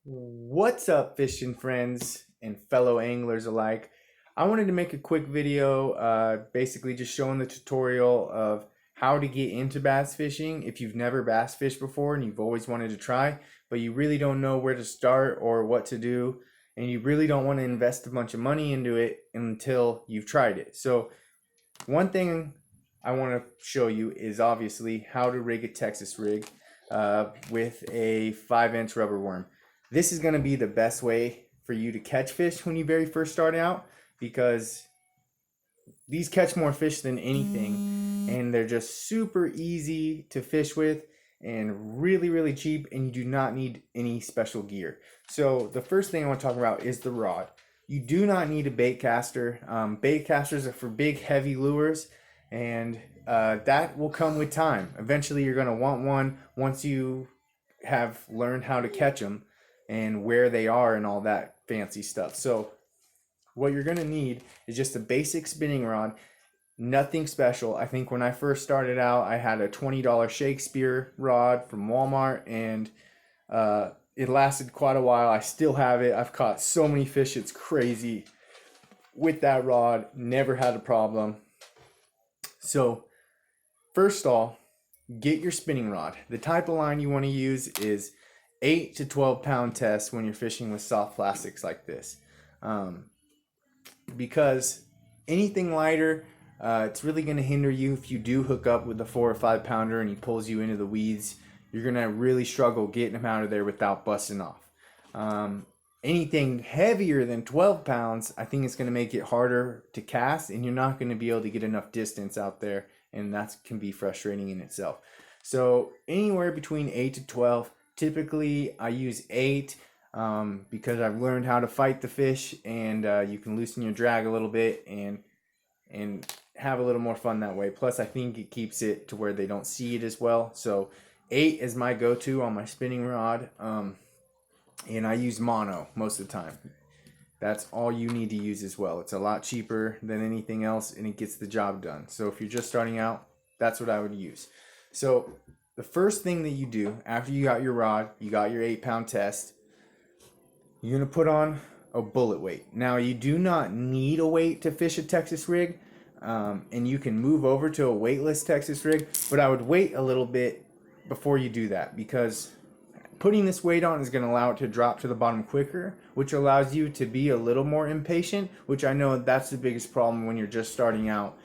What's up, fishing friends and fellow anglers alike? I wanted to make a quick video, basically just showing the tutorial of how to get into bass fishing if you've never bass fished before and you've always wanted to try, but you really don't know where to start or what to do, and you really don't want to invest a bunch of money into it until you've tried it. So, one thing I want to show you is obviously how to rig a Texas rig with a 5-inch rubber worm. This is going to be the best way for you to catch fish when you very first start out, because these catch more fish than anything, and they're just super easy to fish with and really cheap, and you do not need any special gear. So the first thing I want to talk about is the rod. You do not need a bait caster. Bait casters are for big heavy lures, and that will come with time. Eventually you're going to want one once you have learned how to catch them and where they are and all that fancy stuff. So what you're going to need is just a basic spinning rod, nothing special. I think when I first started out, I had a $20 Shakespeare rod from Walmart, and it lasted quite a while. I still have it. I've caught so many fish, it's crazy with that rod. Never had a problem. So first off, get your spinning rod. The type of line you want to use is 8 to 12 pound test when you're fishing with soft plastics like this. Because anything lighter, it's really going to hinder you. If you do hook up with a 4 or 5 pounder and he pulls you into the weeds, you're going to really struggle getting him out of there without busting off. Anything heavier than 12 pounds, I think it's going to make it harder to cast, and you're not going to be able to get enough distance out there, and that can be frustrating in itself. So anywhere between 8 to 12. Typically I use 8 because I've learned how to fight the fish, and you can loosen your drag a little bit and have a little more fun that way. Plus I think it keeps it to where they don't see it as well. So 8 is my go-to on my spinning rod, and I use mono most of the time. That's all you need to use as well. It's a lot cheaper than anything else, and it gets the job done. So if you're just starting out, that's what I would use. So the first thing that you do after you got your rod, you got your 8-pound test, you're going to put on a bullet weight. Now, you do not need a weight to fish a Texas rig, and you can move over to a weightless Texas rig, but I would wait a little bit before you do that, because putting this weight on is going to allow it to drop to the bottom quicker, which allows you to be a little more impatient, which I know that's the biggest problem when you're just starting out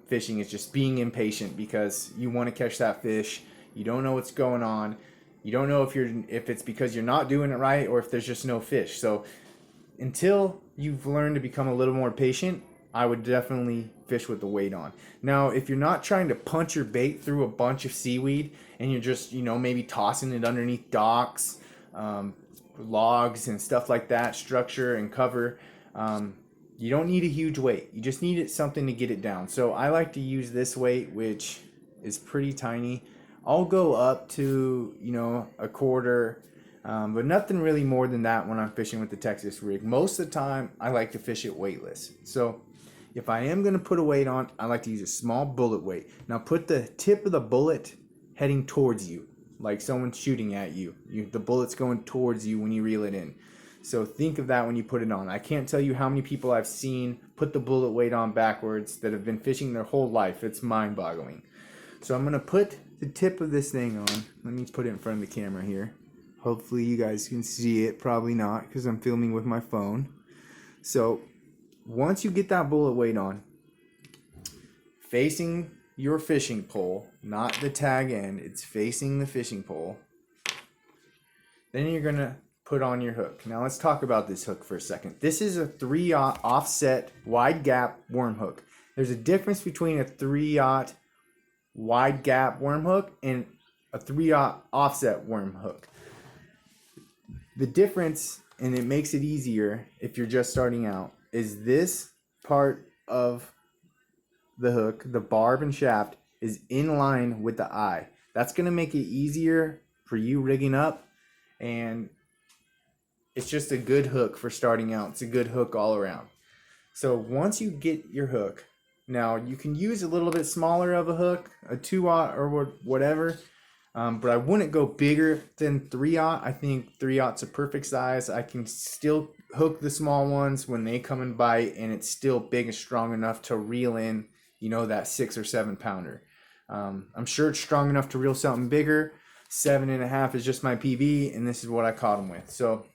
fishing, is just being impatient, because you want to catch that fish. You don't know what's going on. You don't know if it's because you're not doing it right or if there's just no fish. So until you've learned to become a little more patient, I would definitely fish with the weight on. Now, if you're not trying to punch your bait through a bunch of seaweed and you're just, maybe tossing it underneath docks, logs and stuff like that, structure and cover, you don't need a huge weight. You just need something to get it down. So I like to use this weight, which is pretty tiny. I'll go up to, a quarter, but nothing really more than that when I'm fishing with the Texas rig. Most of the time, I like to fish it weightless. So if I am going to put a weight on, I like to use a small bullet weight. Now put the tip of the bullet heading towards you, like someone's shooting at you. The bullet's going towards you when you reel it in. So think of that when you put it on. I can't tell you how many people I've seen put the bullet weight on backwards that have been fishing their whole life. It's mind-boggling. So I'm going to put the tip of this thing on. Let me put it in front of the camera here. Hopefully you guys can see it. Probably not, because I'm filming with my phone. So once you get that bullet weight on, facing your fishing pole, not the tag end, it's facing the fishing pole, then you're going to put on your hook. Now let's talk about this hook for a second. This is a 3/0 offset wide gap worm hook. There's a difference between a 3/0 wide gap worm hook and a 3/0 offset worm hook. The difference, and it makes it easier if you're just starting out, is this part of the hook, the barb and shaft, is in line with the eye. That's going to make it easier for you rigging up, and it's just a good hook for starting out. It's a good hook all around. So once you get your hook, now you can use a little bit smaller of a hook, a 2/0 or whatever, But I wouldn't go bigger than 3/0. I think 3/0's a perfect size. I can still hook the small ones when they come and bite, and it's still big and strong enough to reel in, that 6 or 7 pounder. I'm sure it's strong enough to reel something bigger. 7.5 is just my PB, and this is what I caught them with. So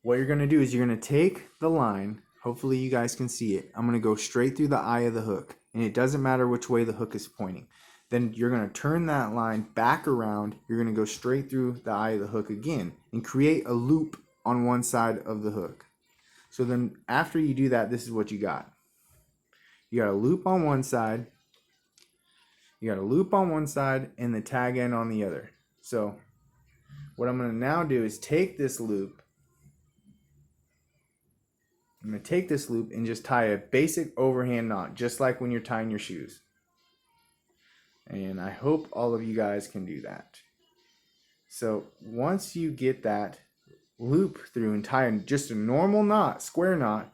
what you're going to do is you're going to take the line. Hopefully you guys can see it. I'm going to go straight through the eye of the hook, and it doesn't matter which way the hook is pointing. Then you're going to turn that line back around. You're going to go straight through the eye of the hook again and create a loop on one side of the hook. So then after you do that, this is what you got. You got a loop on one side. You got a loop on one side and the tag end on the other. So what I'm going to now do is take this loop. I'm going to take this loop and just tie a basic overhand knot, just like when you're tying your shoes. And I hope all of you guys can do that. So once you get that loop through and tie just a normal knot, square knot,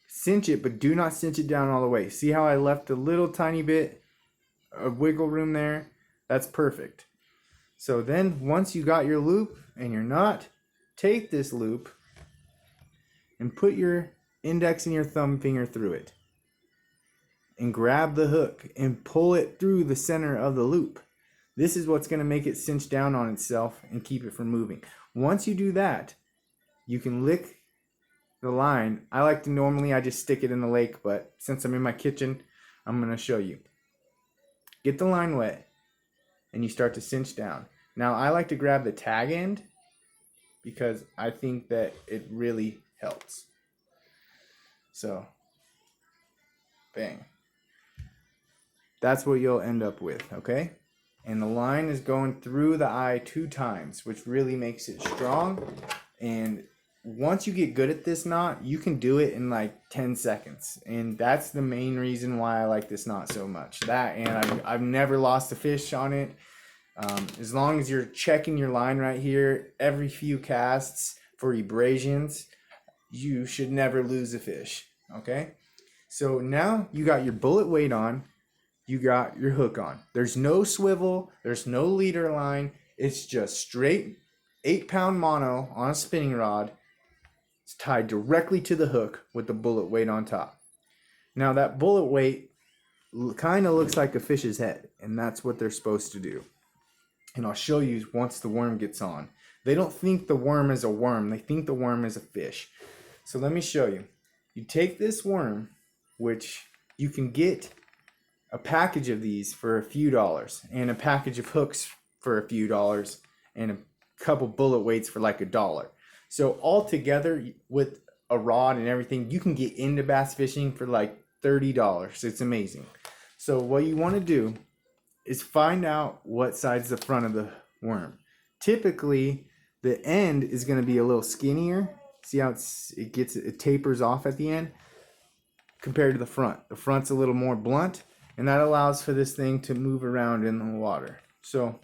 cinch it, but do not cinch it down all the way. See how I left a little tiny bit of wiggle room there? That's perfect. So then once you got your loop and your knot, take this loop and put your index and your thumb finger through it. And grab the hook and pull it through the center of the loop. This is what's going to make it cinch down on itself and keep it from moving. Once you do that, you can lick the line. I like to normally I just stick it in the lake, but since I'm in my kitchen, I'm going to show you. Get the line wet and you start to cinch down. Now I like to grab the tag end because I think that it really helps. So, bang. That's what you'll end up with, okay? And the line is going through the eye 2 times, which really makes it strong. And once you get good at this knot, you can do it in like 10 seconds. And that's the main reason why I like this knot so much. That, and I've never lost a fish on it. As long as you're checking your line right here, every few casts for abrasions, you should never lose a fish, okay? So now you got your bullet weight on. You got your hook on. There's no swivel. There's no leader line. It's just straight 8-pound mono on a spinning rod. It's tied directly to the hook with the bullet weight on top. Now that bullet weight kind of looks like a fish's head, and that's what they're supposed to do. And I'll show you once the worm gets on. They don't think the worm is a worm. They think the worm is a fish. So let me show you. You take this worm, which you can get a package of these for a few dollars, and a package of hooks for a few dollars, and a couple bullet weights for like $1. So all together with a rod and everything, you can get into bass fishing for like $30. It's amazing. So what you want to do is find out what side's the front of the worm. Typically, the end is going to be a little skinnier. See how it tapers off at the end compared to the front. The front's a little more blunt. And that allows for this thing to move around in the water. So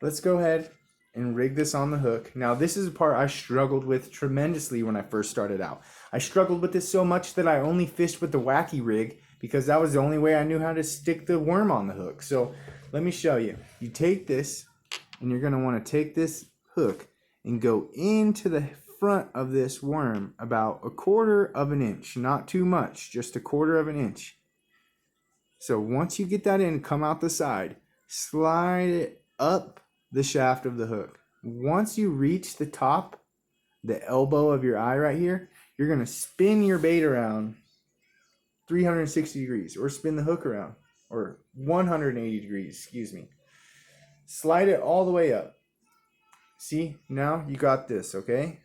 let's go ahead and rig this on the hook. Now this is a part I struggled with tremendously when I first started out. I struggled with this so much that I only fished with the wacky rig because that was the only way I knew how to stick the worm on the hook. So let me show you. You take this and you're going to want to take this hook and go into the front of this worm about 1/4 of an inch. Not too much, just 1/4 of an inch. So once you get that in, come out the side, slide it up the shaft of the hook. Once you reach the top, the elbow of your eye right here, you're going to spin your bait around 360 degrees, or spin the hook around, or 180 degrees, excuse me. Slide it all the way up. See, now you got this, okay?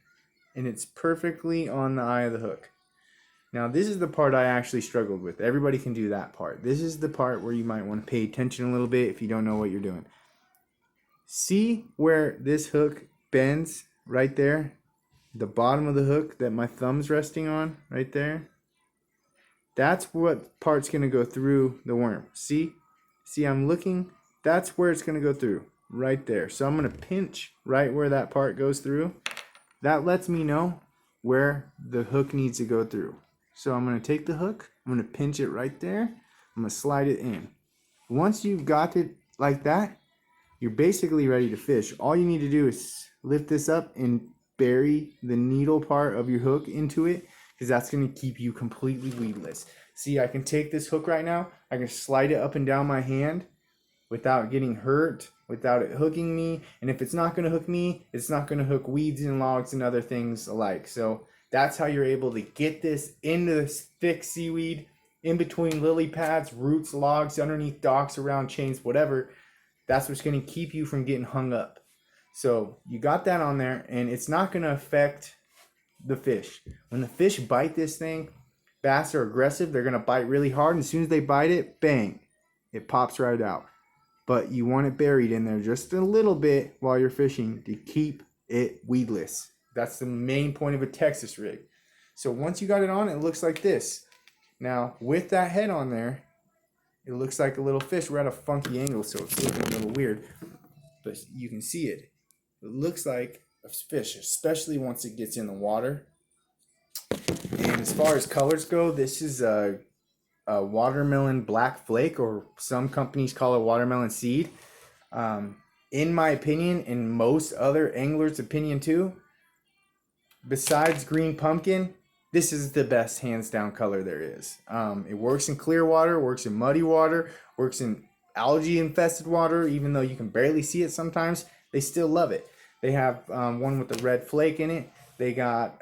And it's perfectly on the eye of the hook. Now, this is the part I actually struggled with. Everybody can do that part. This is the part where you might want to pay attention a little bit if you don't know what you're doing. See where this hook bends right there? The bottom of the hook that my thumb's resting on right there? That's what part's going to go through the worm. See, I'm looking. That's where it's going to go through. Right there. So I'm going to pinch right where that part goes through. That lets me know where the hook needs to go through. So I'm going to take the hook, I'm going to pinch it right there, I'm going to slide it in. Once you've got it like that, you're basically ready to fish. All you need to do is lift this up and bury the needle part of your hook into it, because that's going to keep you completely weedless. See, I can take this hook right now, I can slide it up and down my hand without getting hurt, without it hooking me. And if it's not going to hook me, it's not going to hook weeds and logs and other things alike. So that's how you're able to get this into this thick seaweed, in between lily pads, roots, logs, underneath docks, around chains, whatever. That's what's going to keep you from getting hung up. So you got that on there, and it's not going to affect the fish. When the fish bite this thing, bass are aggressive. They're going to bite really hard, and as soon as they bite it, bang, it pops right out. But you want it buried in there just a little bit while you're fishing to keep it weedless. That's the main point of a Texas rig. So once you got it on, it looks like this. Now, with that head on there, it looks like a little fish. We're at a funky angle, so it's looking a little weird. But you can see it. It looks like a fish, especially once it gets in the water. And as far as colors go, this is a watermelon black flake, or some companies call it watermelon seed. In my opinion, and most other anglers' opinion too, besides green pumpkin, this is the best hands down color there is. It works in clear water, works in muddy water, works in algae infested water. Even though you can barely see it sometimes, they still love it. They have one with the red flake in it. They got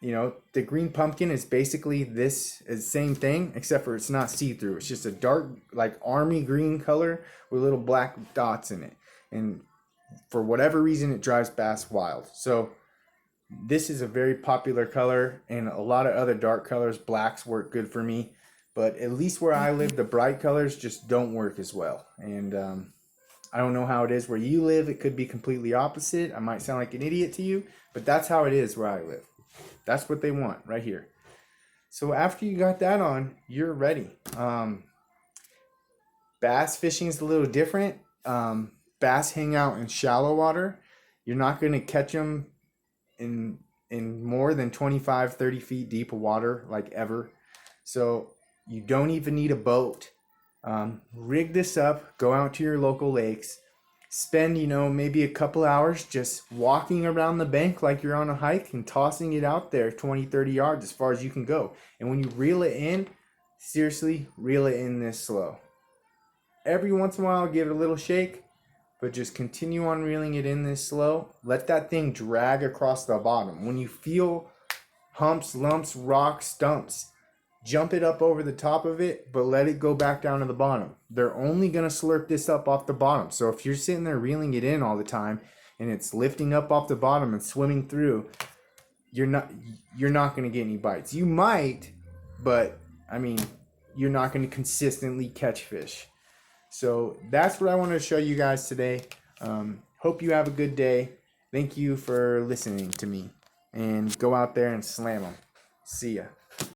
the green pumpkin is basically this is the same thing, except for it's not see-through. It's just a dark, like army green color with little black dots in it. And for whatever reason, it drives bass wild. So this is a very popular color, and a lot of other dark colors, blacks, work good for me. But at least where I live, the bright colors just don't work as well. And I don't know how it is where you live. It could be completely opposite. I might sound like an idiot to you, but that's how it is where I live. That's what they want right here. So after you got that on, you're ready. Bass fishing is a little different. Bass hang out in shallow water. You're not going to catch them in more than 25, 30 feet deep of water, like ever. So you don't even need a boat. Rig this up, go out to your local lakes, spend, maybe a couple hours just walking around the bank like you're on a hike and tossing it out there 20, 30 yards as far as you can go. And when you reel it in, seriously, reel it in this slow. Every once in a while, give it a little shake, but just continue on reeling it in this slow. Let that thing drag across the bottom. When you feel humps, lumps, rocks, stumps, jump it up over the top of it, but let it go back down to the bottom. They're only going to slurp this up off the bottom. So if you're sitting there reeling it in all the time and it's lifting up off the bottom and swimming through, you're not going to get any bites. You might, but you're not going to consistently catch fish. So that's what I wanted to show you guys today. Hope you have a good day. Thank you for listening to me, and go out there and slam them. See ya.